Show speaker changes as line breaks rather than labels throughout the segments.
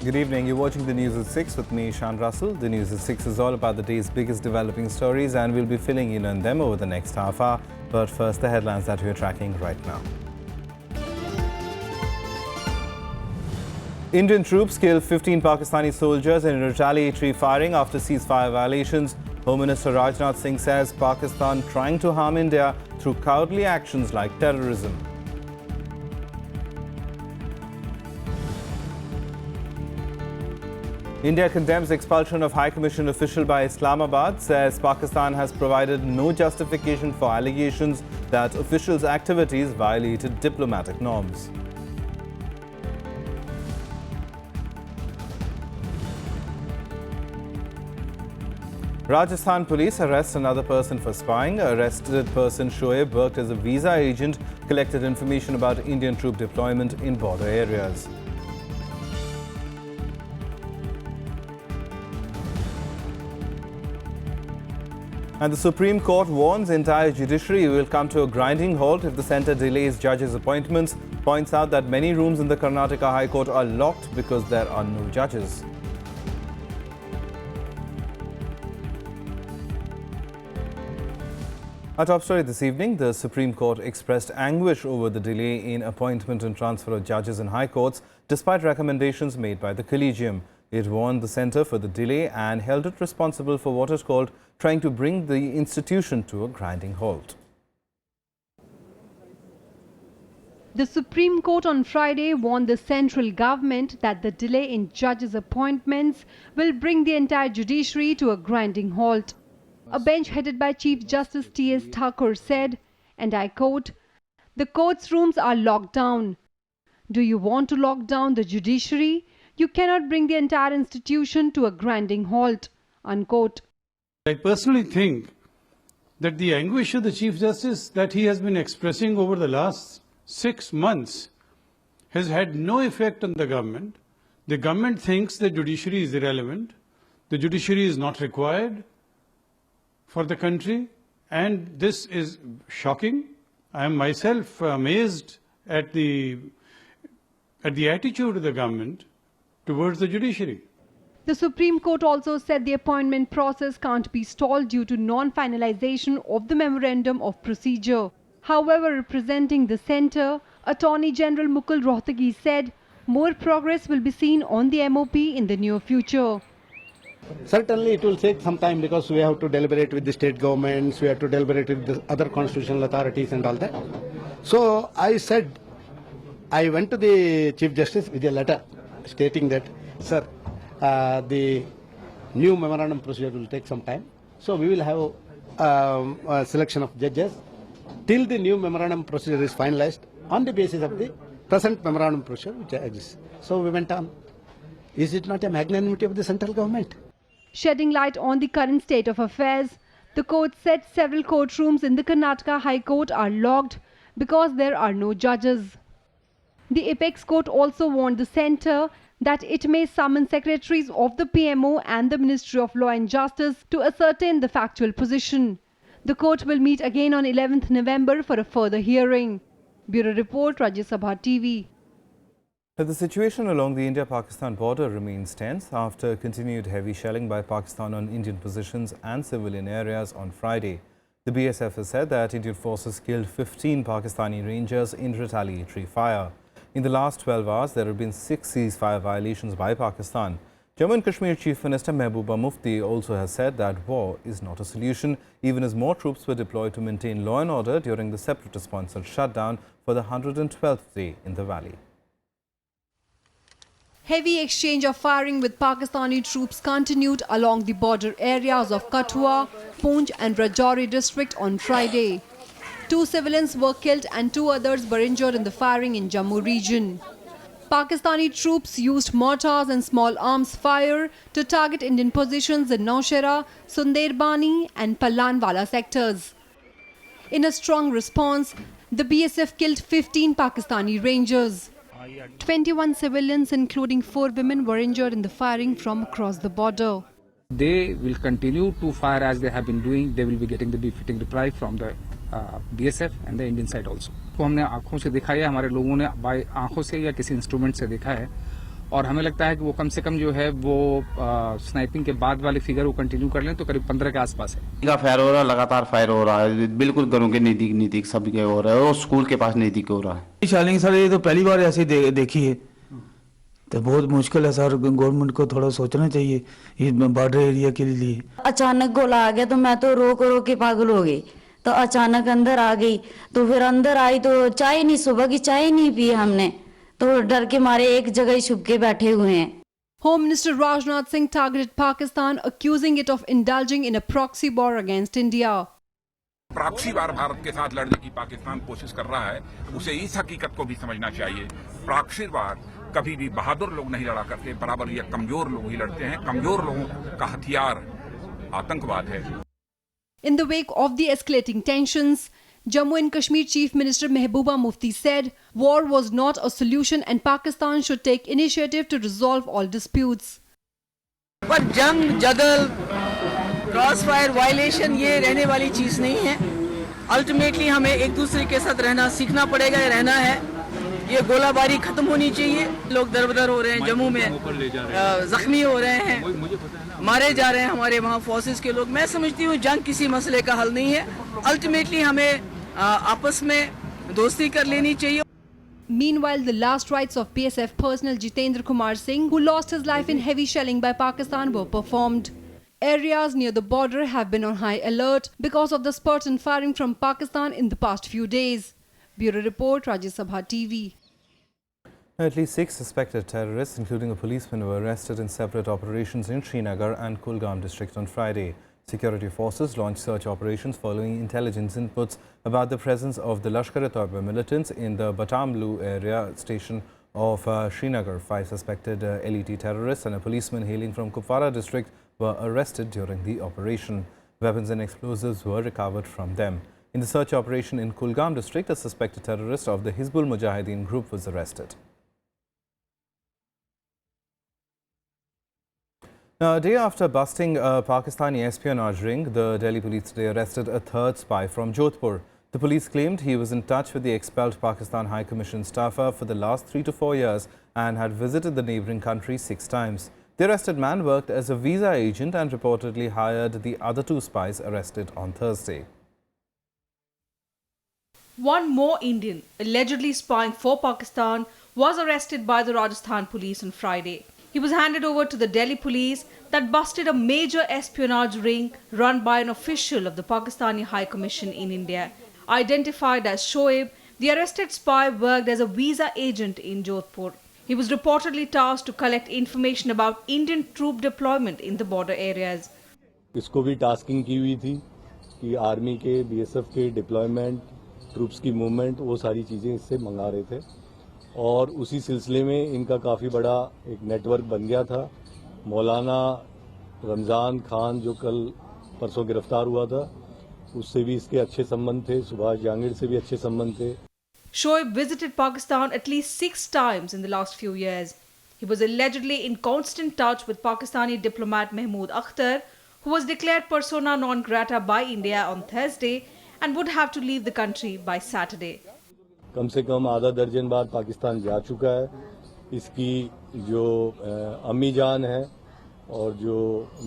Good evening. You're watching the News at 6 with me, Shan Russell. The News at 6 is all about the day's biggest developing stories, and we'll be filling in on them over the next half hour. But first, the headlines that we're tracking right now. Indian troops killed 15 Pakistani soldiers in retaliatory firing after ceasefire violations. Home Minister Rajnath Singh says Pakistan trying to harm India through cowardly actions like terrorism. India condemns expulsion of High Commission official by Islamabad, says Pakistan has provided no justification for allegations that officials' activities violated diplomatic norms. Rajasthan police arrest another person for spying. Arrested person Shoaib worked as a visa agent, collected information about Indian troop deployment in border areas. And the Supreme Court warns entire judiciary will come to a grinding halt if the centre delays judges' appointments. Points out that many rooms in the Karnataka High Court are locked because there are no judges. Our top story this evening, the Supreme Court expressed anguish over the delay in appointment and transfer of judges in high courts, despite recommendations made by the Collegium. It warned the centre for the delay and held it responsible for what is called trying to bring the institution to a grinding halt.
The Supreme Court on Friday warned the central government that the delay in judges' appointments will bring the entire judiciary to a grinding halt. A bench headed by Chief Justice T.S. Thakur said, and I quote, "The court's rooms are locked down. Do you want to lock down the judiciary? You cannot bring the entire institution to a grinding halt," unquote.
I personally think that the anguish of the Chief Justice that he has been expressing over the last 6 months has had no effect on the government. The government thinks the judiciary is irrelevant. The judiciary is not required for the country, and this is shocking. I am myself amazed at the attitude of the government towards the judiciary.
The Supreme Court also said the appointment process can't be stalled due to non-finalization of the Memorandum of Procedure. However, representing the centre, Attorney General Mukul Rohtagi said more progress will be seen on the MOP in the near future.
Certainly it will take some time because we have to deliberate with the state governments, we have to deliberate with the other constitutional authorities and all that. So I went to the Chief Justice with a letter stating that, sir, the new memorandum procedure will take some time. So we will have a selection of judges till the new memorandum procedure is finalized on the basis of the present memorandum procedure which exists. So we went on. Is it not a magnanimity of the central government?
Shedding light on the current state of affairs, the court said several courtrooms in the Karnataka High Court are locked because there are no judges. The Apex Court also warned the centre that it may summon secretaries of the PMO and the Ministry of Law and Justice to ascertain the factual position. The court will meet again on 11th November for a further hearing. Bureau Report, Rajya Sabha TV.
The situation along the India-Pakistan border remains tense after continued heavy shelling by Pakistan on Indian positions and civilian areas on Friday. The BSF has said that Indian forces killed 15 Pakistani Rangers in retaliatory fire. In the last 12 hours, there have been 6 ceasefire violations by Pakistan. Jammu and Kashmir Chief Minister Mehbooba Mufti also has said that war is not a solution, even as more troops were deployed to maintain law and order during the separatist-sponsored shutdown for the 112th day in the valley.
Heavy exchange of firing with Pakistani troops continued along the border areas of Kathua, Poonch and Rajouri district on Friday. 2 civilians were killed and 2 others were injured in the firing in Jammu region. Pakistani troops used mortars and small arms fire to target Indian positions in Naushera, Sunderbani and Pallanwala sectors. In a strong response, the BSF killed 15 Pakistani Rangers. 21 civilians, including 4 women, were injured in the firing from across the border.
They will continue to fire as they have been doing. They will be getting the befitting reply from the BSF and the Indian side also. तो हमने आंखों से देखा है, हमारे लोगों ने आंखों से या किसी इंस्ट्रूमेंट से देखा है और हमें लगता है कि वो कम से कम जो है वो स्नाइपिंग के बाद वाले फिगर वो कंटिन्यू कर लें तो करीब 15 के आसपास है।
फायर हो रहा है, लगातार फायर हो रहा है, बिल्कुल घरों के नजदीक सबके हो रहा है और स्कूल के पास नजदीक हो रहा है।
शैलिंग सर ये तो पहली बार ऐसे देखी है, तो बहुत मुश्किल है सर। गवर्नमेंट को थोड़ा सोचना चाहिए इस बॉर्डर एरिया के लिए।
अचानक गोला आ गया तो मैं तो रो के पागल हो गई, तो अचानक अंदर आ गई, तो फिर अंदर आई तो चाय नहीं, सुबह की चाय नहीं पी हमने, तो डर के मारे एक जगह ही छुप के बैठे हुए हैं।
Home Minister Rajnath Singh targeted Pakistan, accusing it of indulging in a proxy war against India.
Proxy वार भारत के साथ लड़ने की पाकिस्तान कोशिश कर रहा है, उसे इस हकीकत को भी समझना चाहिए। प्रॉक्सी वार कभी भी बहादुर लोग नहीं लड़ा करते, बराबर ये कमजोर लोग ही लड़ते हैं। कमजोर लोगों का हथियार आतंकवाद है।
In the wake of the escalating tensions, Jammu and Kashmir Chief Minister Mehbooba Mufti said war was not a solution and Pakistan should take initiative to resolve all disputes.
पर जंग, जदल, क्रॉस फायर, वायलेशन ये रहने वाली चीज नहीं है। Ultimately हमें एक दूसरे के साथ रहना सीखना पड़ेगा, रहना है। ये गोलाबारी खत्म होनी चाहिए। लोग दरबदर हो रहे हैं, जम्मू में जख्मी हो रहे हैं, मारे जा रहे हैं हमारे वहाँ फोर्सेस के लोग। मैं समझती हूँ जंग किसी मसले का हल नहीं है। अल्टीमेटली हमें आपस में दोस्ती कर लेनी चाहिए।
Meanwhile, the last rites of BSF personnel Jitendra Kumar Singh, who lost his life in heavy shelling by Pakistan, were performed. Areas near the border have been on high alert because of the spurt in firing from Pakistan in the past few days. Bureau Report, Rajya Sabha TV.
At least 6 suspected terrorists, including a policeman, were arrested in separate operations in Srinagar and Kulgam district on Friday. Security forces launched search operations following intelligence inputs about the presence of the Lashkar-e-Toiba militants in the Batamlu area station of Srinagar. 5 suspected LET terrorists and a policeman hailing from Kupwara district were arrested during the operation. Weapons and explosives were recovered from them. In the search operation in Kulgam district, a suspected terrorist of the Hizbul Mujahideen group was arrested. Now, a day after busting a Pakistani espionage ring, the Delhi police today arrested a third spy from Jodhpur. The police claimed he was in touch with the expelled Pakistan High Commission staffer for the last 3 to 4 years and had visited the neighbouring country 6 times. The arrested man worked as a visa agent and reportedly hired the other 2 spies arrested on Thursday.
One more Indian, allegedly spying for Pakistan, was arrested by the Rajasthan police on Friday. He was handed over to the Delhi police that busted a major espionage ring run by an official of the Pakistani High Commission in India. Identified as Shoaib, the arrested spy worked as a visa agent in Jodhpur. He was reportedly tasked to collect information about Indian troop deployment in the border areas.
इसको भी tasking की हुई थी कि army के, BSF के deployment, troops की movement, वो सारी चीज़ें इससे मंगा रहे थे और उसी सिलसिले में इनका काफ़ी बड़ा एक नेटवर्क बन गया था। मौलाना रमज़ान खान जो कल परसों गिरफ्तार हुआ था, उससे भी इसके अच्छे संबंध थे, सुभाष जहांगीर से भी अच्छे संबंध थे।
Shoaib visited Pakistan at least 6 times in the last few years. He was allegedly in constant touch with Pakistani diplomat Mahmood Akhtar, who was declared persona non grata by India on Thursday and would have to leave the country by Saturday.
कम से कम आधा दर्जन बार पाकिस्तान जा चुका है। इसकी जो अम्मी जान है और जो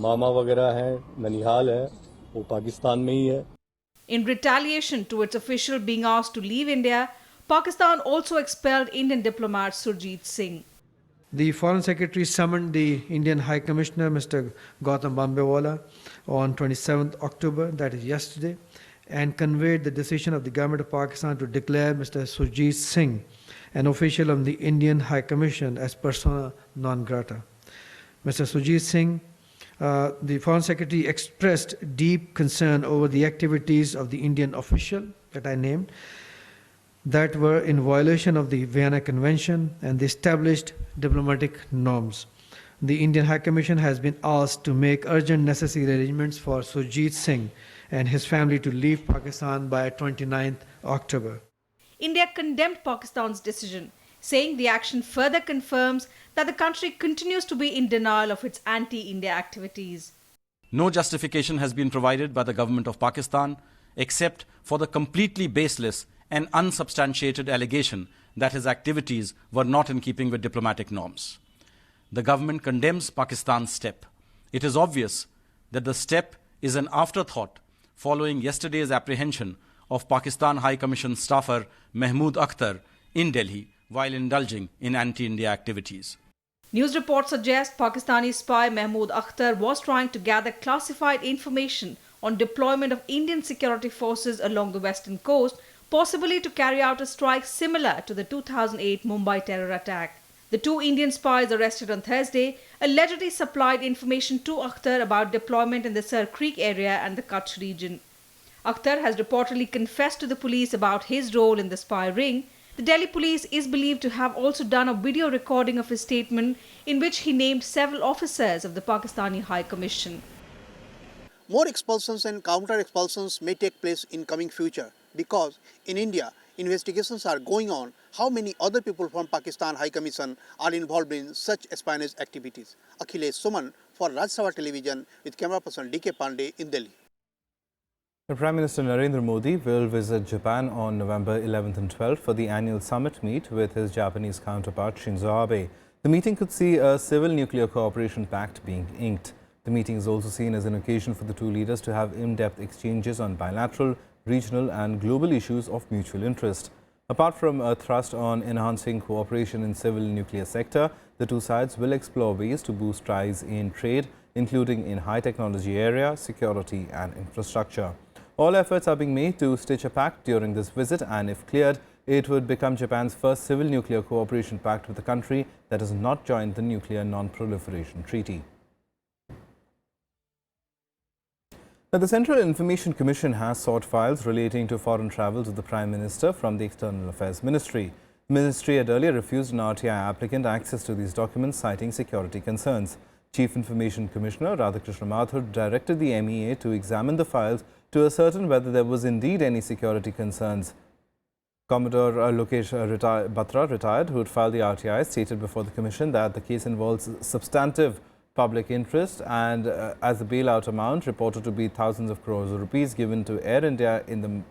मामा वगैरह हैं, ननिहाल है, वो पाकिस्तान में ही है।
In retaliation to its official being asked to leave India, Pakistan also expelled Indian diplomat Surjit Singh.
The Foreign Secretary summoned the Indian High Commissioner, Mr. Gautam Bambewala, on 27th October, that is yesterday, and conveyed the decision of the government of Pakistan to declare Mr. Surjit Singh an official of the Indian High Commission as persona non grata. Mr. Surjit Singh, the Foreign Secretary, expressed deep concern over the activities of the Indian official that I named that were in violation of the Vienna Convention and the established diplomatic norms. The Indian High Commission has been asked to make urgent necessary arrangements for Surjit Singh and his family to leave Pakistan by 29th October.
India condemned Pakistan's decision, saying the action further confirms that the country continues to be in denial of its anti-India activities.
No justification has been provided by the government of Pakistan except for the completely baseless and unsubstantiated allegation that his activities were not in keeping with diplomatic norms. the government condemns Pakistan's step. It is obvious that the step is an afterthought following yesterday's apprehension of Pakistan High Commission staffer Mahmood Akhtar in Delhi while indulging in anti-India activities.
News reports suggest Pakistani spy Mahmood Akhtar was trying to gather classified information on deployment of Indian security forces along the western coast, possibly to carry out a strike similar to the 2008 Mumbai terror attack. The two Indian spies arrested on Thursday allegedly supplied information to Akhtar about deployment in the Sir Creek area and the Kutch region. Akhtar has reportedly confessed to the police about his role in the spy ring. The Delhi police is believed to have also done a video recording of his statement in which he named several officers of the Pakistani High Commission.
More expulsions and counter-expulsions may take place in coming future because in India, investigations are going on how many other people from Pakistan High Commission are involved in such espionage activities. Akhilesh Suman for Rajya Television with camera person D.K. Pandey in Delhi.
The Prime Minister Narendra Modi will visit Japan on November 11th and 12th for the annual summit meet with his Japanese counterpart Shinzo Abe. The meeting could see a civil nuclear cooperation pact being inked. The meeting is also seen as an occasion for the two leaders to have in-depth exchanges on bilateral, regional and global issues of mutual interest. Apart from a thrust on enhancing cooperation in civil nuclear sector, the two sides will explore ways to boost ties in trade, including in high technology area, security and infrastructure. All efforts are being made to stitch a pact during this visit, and if cleared, it would become Japan's first civil nuclear cooperation pact with a country that has not joined the Nuclear Non-Proliferation Treaty. Now, the Central Information Commission has sought files relating to foreign travel to the Prime Minister from the External Affairs Ministry. The Ministry had earlier refused an RTI applicant access to these documents, citing security concerns. Chief Information Commissioner Radhakrishna Mathur directed the MEA to examine the files to ascertain whether there was indeed any security concerns. Commodore Lokesh Batra, retired, who had filed the RTI, stated before the Commission that the case involves substantive public interest and as the bailout amount reported to be thousands of crores of rupees given to Air India in the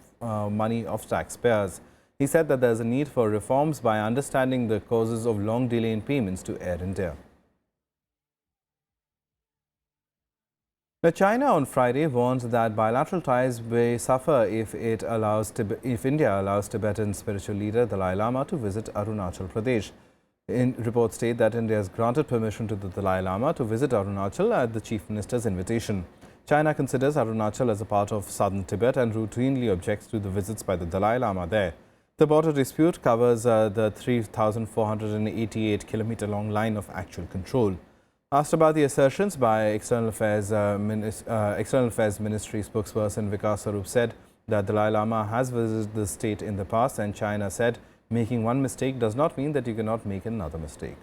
money of taxpayers. He said that there is a need for reforms by understanding the causes of long delay in payments to Air India. Now, China on Friday warned that bilateral ties may suffer if India allows Tibetan spiritual leader Dalai Lama to visit Arunachal Pradesh. Reports state that India has granted permission to the Dalai Lama to visit Arunachal at the Chief Minister's invitation. China considers Arunachal as a part of southern Tibet and routinely objects to the visits by the Dalai Lama there. The border dispute covers the 3,488-kilometer long line of actual control. Asked about the assertions by External Affairs Ministry spokesperson Vikas Sarup said that Dalai Lama has visited the state in the past, and China said making one mistake does not mean that you cannot make another mistake.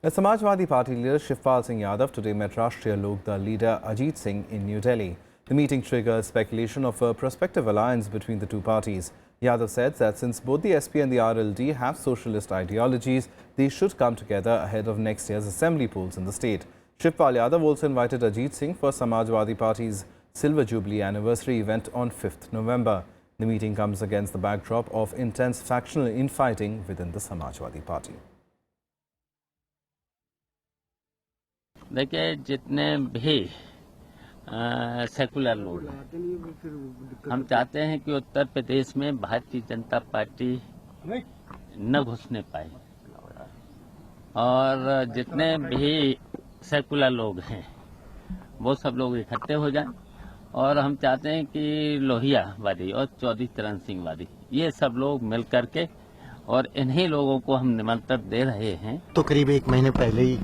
The Samajwadi Party leader Shivpal Singh Yadav today met Rashtriya Lok Dal leader Ajit Singh in New Delhi. The meeting triggered speculation of a prospective alliance between the two parties. Yadav said that since both the SP and the RLD have socialist ideologies, they should come together ahead of next year's assembly polls in the state. Shivpal Yadav also invited Ajit Singh for Samajwadi Party's Silver Jubilee anniversary event on 5th November. The meeting comes against the backdrop of intense factional infighting within the Samajwadi Party.
देखिए जितने भी secular लोग हम चाहते हैं कि उत्तर प्रदेश में Bharatiya Janata party न घुसने पाए और जितने भी सेकुलर लोग हैं वो सब लोग इकट्ठे हो जाएं और हम चाहते हैं कि लोहिया वादी और चौधरी चरण सिंह वादी ये सब लोग मिल करके और इन्हीं लोगों को हम निमंत्रण दे रहे हैं।
तो करीब एक महीने पहले ही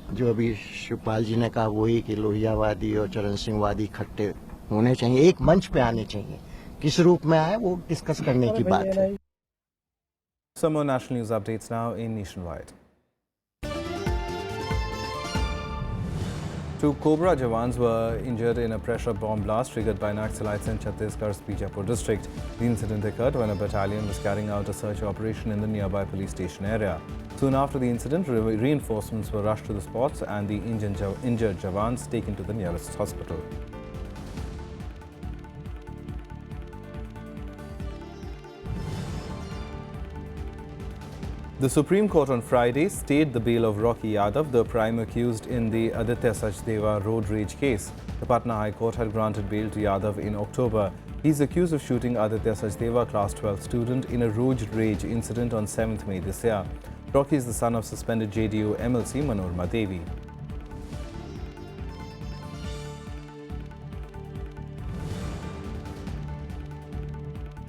जो अभी शिवपाल जी ने कहा वही कि लोहियावादी और चरण सिंह वादी इकट्ठे होने चाहिए, एक मंच पे आने चाहिए, किस रूप में आए वो डिस्कस करने की बात है।
Some more national news updates now in Nationwide. Two Cobra jawans were injured in a pressure bomb blast triggered by Naxalites in Chhattisgarh's Bijapur district. The incident occurred when a battalion was carrying out a search operation in the nearby police station area. Soon after the incident, reinforcements were rushed to the spots and the injured jawans taken to the nearest hospital. The Supreme Court on Friday stayed the bail of Rocky Yadav, the prime accused in the Aditya Sachdeva road rage case. The Patna High Court had granted bail to Yadav in October. He's accused of shooting Aditya Sachdeva, class 12 student, in a road rage incident on 7th May this year. Rocky is the son of suspended JDU MLC Manorma Devi.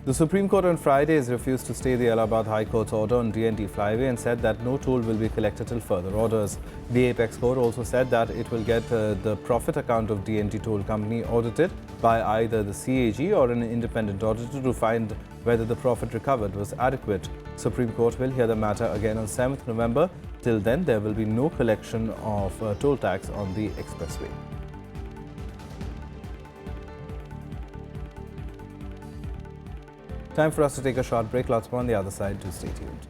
The Supreme Court on Friday has refused to stay the Allahabad High Court's order on DNT flyway and said that no toll will be collected till further orders. The Apex Court also said that it will get the profit account of DNT toll company audited by either the CAG or an independent auditor to find whether the profit recovered was adequate. Supreme Court will hear the matter again on 7th November. Till then, there will be no collection of toll tax on the expressway. Time for us to take a short break. Lots more on the other side. Do stay tuned.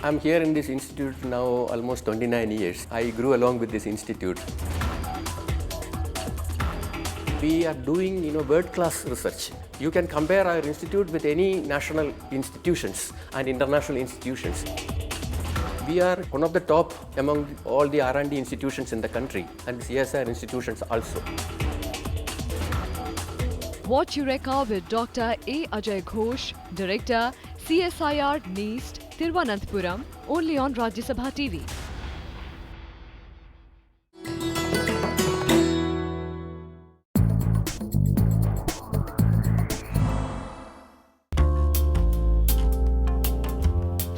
I'm here in this institute now almost 29 years. I grew along with this institute. We are doing, world-class research. You can compare our institute with any national institutions and international institutions. We are one of the top among all the R&D institutions in the country and CSR institutions also.
Watch Eureka with Dr. A. Ajay Ghosh, Director, CSIR NEAST, Thiruvananthapuram, only on Rajya Sabha TV.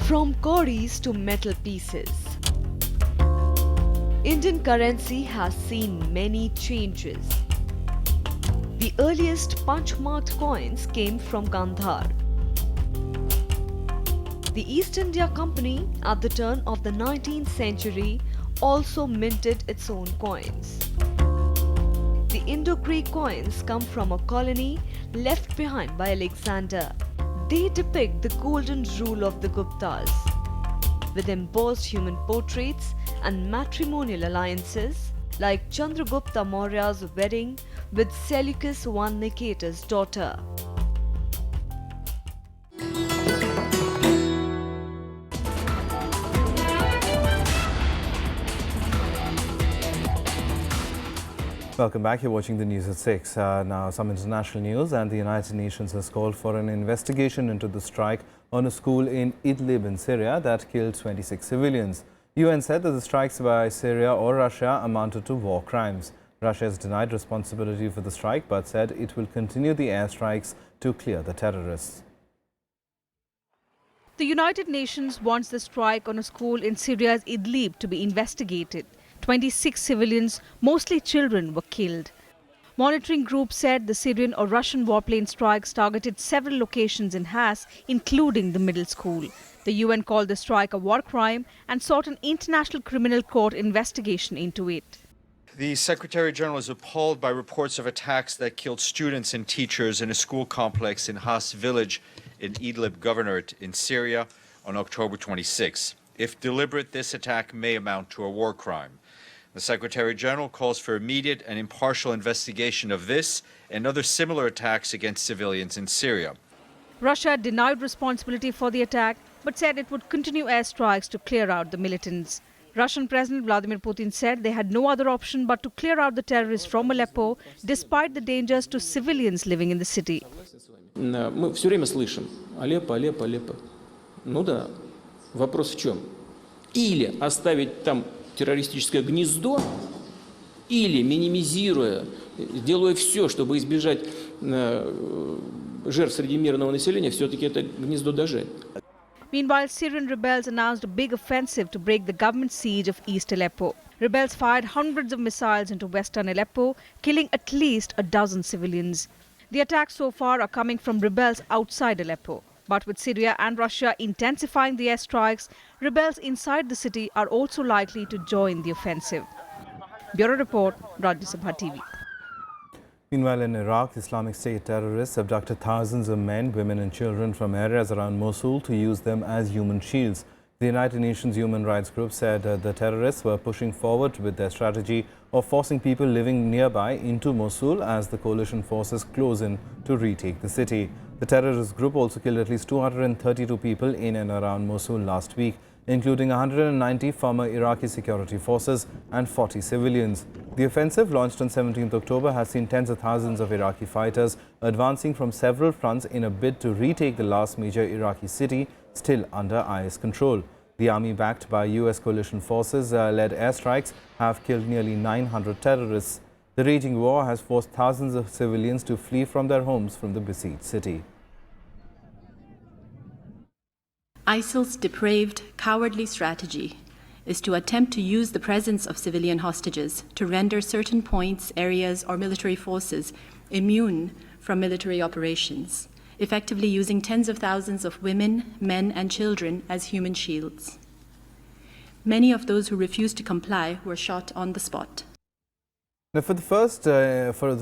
From cowries to metal pieces, Indian currency has seen many changes. The earliest punch-marked coins came from Gandhar. The East India Company at the turn of the 19th century also minted its own coins. The Indo-Greek coins come from a colony left behind by Alexander. They depict the golden rule of the Guptas, with embossed human portraits and matrimonial alliances like Chandragupta Maurya's wedding with Seleucus I Nicator's daughter.
Welcome back. You're watching the news at 6. Now, some international news, and the United Nations has called for an investigation into the strike on a school in Idlib in Syria that killed 26 civilians. UN said that the strikes by Syria or Russia amounted to war crimes. Russia has denied responsibility for the strike but said it will continue the airstrikes to clear the terrorists.
The United Nations wants the strike on a school in Syria's Idlib to be investigated. 26 civilians, mostly children, were killed. Monitoring groups said the Syrian or Russian warplane strikes targeted several locations in Has, including the middle school. The UN called the strike a war crime and sought an international criminal court investigation into it.
The Secretary General is appalled by reports of attacks that killed students and teachers in a school complex in Has village in Idlib Governorate in Syria on October 26. If deliberate, this attack may amount to a war crime. The Secretary General calls for immediate and impartial investigation of this and other similar attacks against civilians in Syria.
Russia denied responsibility for the attack but said it would continue airstrikes to clear out the militants. Russian President Vladimir Putin said they had no other option but to clear out the terrorists from Aleppo despite the dangers to civilians living in the city.
Мы все время слышим Алеппо, Алеппо, Алеппо. Ну да, вопрос в чем? Или оставить там террористическое гнездо, или минимизируя, делая все, чтобы избежать жертв среди мирного населения, все-таки это гнездо дожать.
Meanwhile, Syrian rebels announced a big offensive to break the government siege of East Aleppo. Rebels fired hundreds of missiles into western Aleppo, killing at least a dozen civilians. The attacks so far are coming from rebels outside Aleppo. But with Syria and Russia intensifying the airstrikes, rebels inside the city are also likely to join the offensive. Bureau Report, Rajya Sabha TV.
Meanwhile, in Iraq, Islamic State terrorists abducted thousands of men, women and children from areas around Mosul to use them as human shields. The United Nations Human Rights Group said the terrorists were pushing forward with their strategy of forcing people living nearby into Mosul as the coalition forces close in to retake the city. The terrorist group also killed at least 232 people in and around Mosul last week, including 190 former Iraqi security forces and 40 civilians. The offensive, launched on 17th October, has seen tens of thousands of Iraqi fighters advancing from several fronts in a bid to retake the last major Iraqi city still under IS control. The army, backed by US coalition forces, led airstrikes have killed nearly 900 terrorists. The raging war has forced thousands of civilians to flee from their homes from the besieged city.
ISIL's depraved, cowardly strategy is to attempt to use the presence of civilian hostages to render certain points, areas, or military forces immune from military operations, effectively using tens of thousands of women, men, and children as human shields. Many of those who refused to comply were shot on the spot.
Now, for the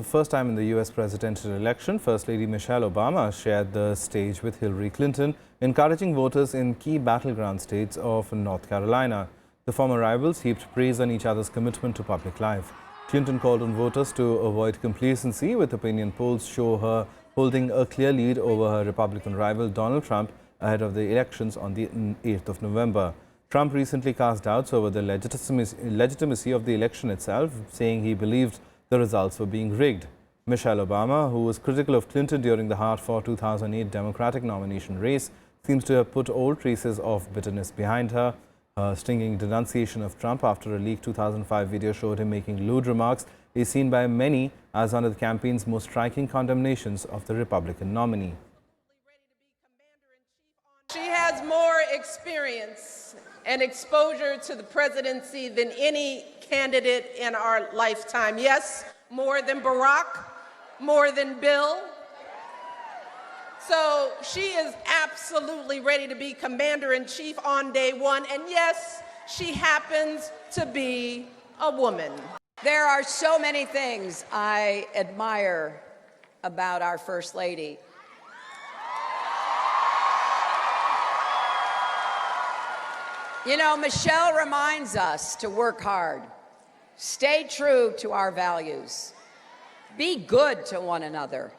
first time in the U.S. presidential election, First Lady Michelle Obama shared the stage with Hillary Clinton, encouraging voters in key battleground states of North Carolina. The former rivals heaped praise on each other's commitment to public life. Clinton called on voters to avoid complacency, with opinion polls show her holding a clear lead over her Republican rival Donald Trump ahead of the elections on the 8th of November. Trump recently cast doubts over the legitimacy of the election itself, saying he believed the results were being rigged. Michelle Obama, who was critical of Clinton during the hard-fought 2008 Democratic nomination race, seems to have put all traces of bitterness behind her. Her stinging denunciation of Trump after a leaked 2005 video showed him making lewd remarks is seen by many as one of the campaign's most striking condemnations of the Republican nominee.
She has more experience and exposure to the presidency than any candidate in our lifetime. Yes, more than Barack, more than Bill. So she is absolutely ready to be commander-in-chief on day one. And yes, she happens to be a woman.
There are so many things I admire about our First Lady. You know, Michelle reminds us to work hard, stay true to our values, be good to one another,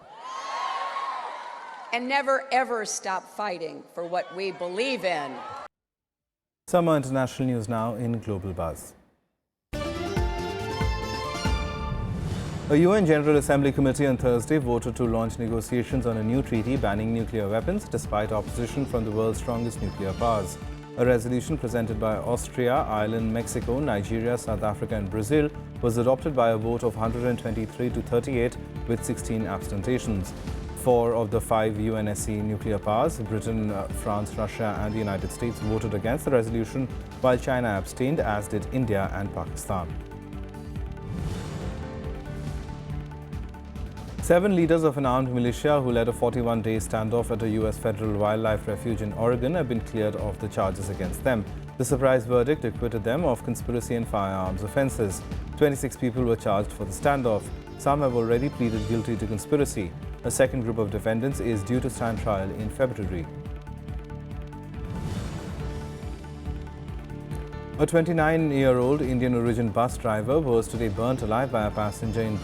and never ever stop fighting for what we believe in.
Summer international news now in Global Buzz. A UN General Assembly committee on Thursday voted to launch negotiations on a new treaty banning nuclear weapons despite opposition from the world's strongest nuclear powers. A resolution presented by Austria, Ireland, Mexico, Nigeria, South Africa and Brazil was adopted by a vote of 123 to 38 with 16 abstentions. 4 of the 5 UNSC nuclear powers, Britain, France, Russia and the United States, voted against the resolution, while China abstained, as did India and Pakistan. 7 leaders of an armed militia who led a 41-day standoff at a U.S. federal wildlife refuge in Oregon have been cleared of the charges against them. The surprise verdict acquitted them of conspiracy and firearms offences. 26 people were charged for the standoff. Some have already pleaded guilty to conspiracy. A second group of defendants is due to stand trial in February. A 29-year-old Indian origin bus driver was today burnt alive by a passenger in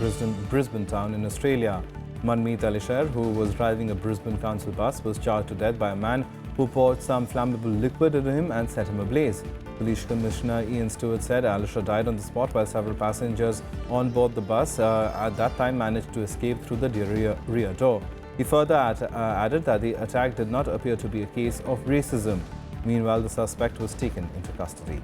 Brisbane town in Australia. Manmeet Alisher, who was driving a Brisbane council bus, was charged to death by a man who poured some flammable liquid into him and set him ablaze. Police Commissioner Ian Stewart said Alisher died on the spot while several passengers on board the bus at that time managed to escape through the rear door. He further added that the attack did not appear to be a case of racism. Meanwhile, the suspect was taken into custody.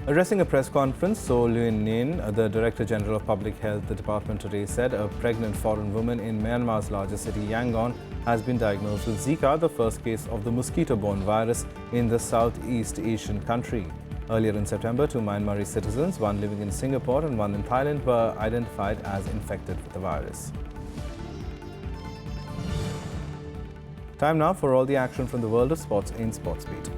Addressing a press conference, So Luen Nguyen, the Director General of Public Health, the department today said a pregnant foreign woman in Myanmar's largest city, Yangon, has been diagnosed with Zika, the first case of the mosquito-borne virus in the Southeast Asian country. Earlier in September, 2 Myanmari citizens, one living in Singapore and one in Thailand, were identified as infected with the virus. Time now for all the action from the world of sports in SportsBeat.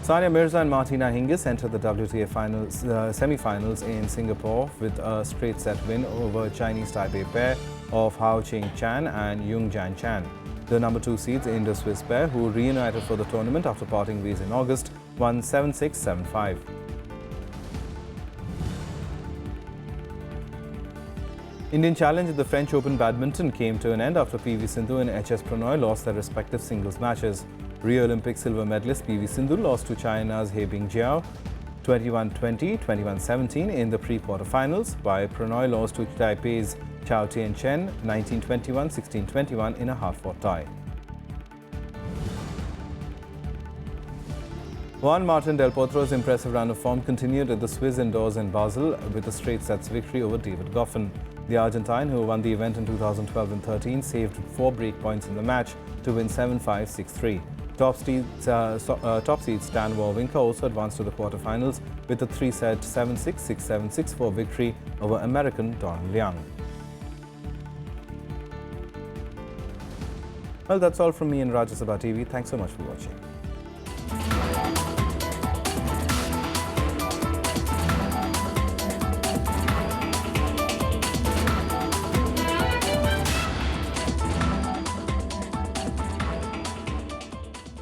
Sania Mirza and Martina Hingis entered the WTA semi-finals in Singapore with a straight-set win over Chinese Taipei pair of Hao Qing Chan and Yung Jan Chan. The number 2 seeds, the Indo-Swiss pair, who reunited for the tournament after parting ways in August, won 7-6, 7-5. Indian challenge at the French Open badminton came to an end after PV Sindhu and HS Pranoy lost their respective singles matches. Rio Olympic silver medalist PV Sindhu lost to China's He Bingjiao 21-20, 21-17 in the pre-quarterfinals, while Pranoy lost to Taipei's Chao Tianchen 19-21, 16-21 in a half-court tie. Juan Martín del Potro's impressive run of form continued at the Swiss indoors in Basel with a straight sets victory over David Goffin. The Argentine, who won the event in 2012 and 13, saved 4 break points in the match to win 7-5, 6-3. Top seed Stan Wawrinka also advanced to the quarterfinals with a 3-set 7-6, 6-7, 6-4 victory over American Don Liang. Well, that's all from me and Rajya Sabha TV. Thanks so much for watching.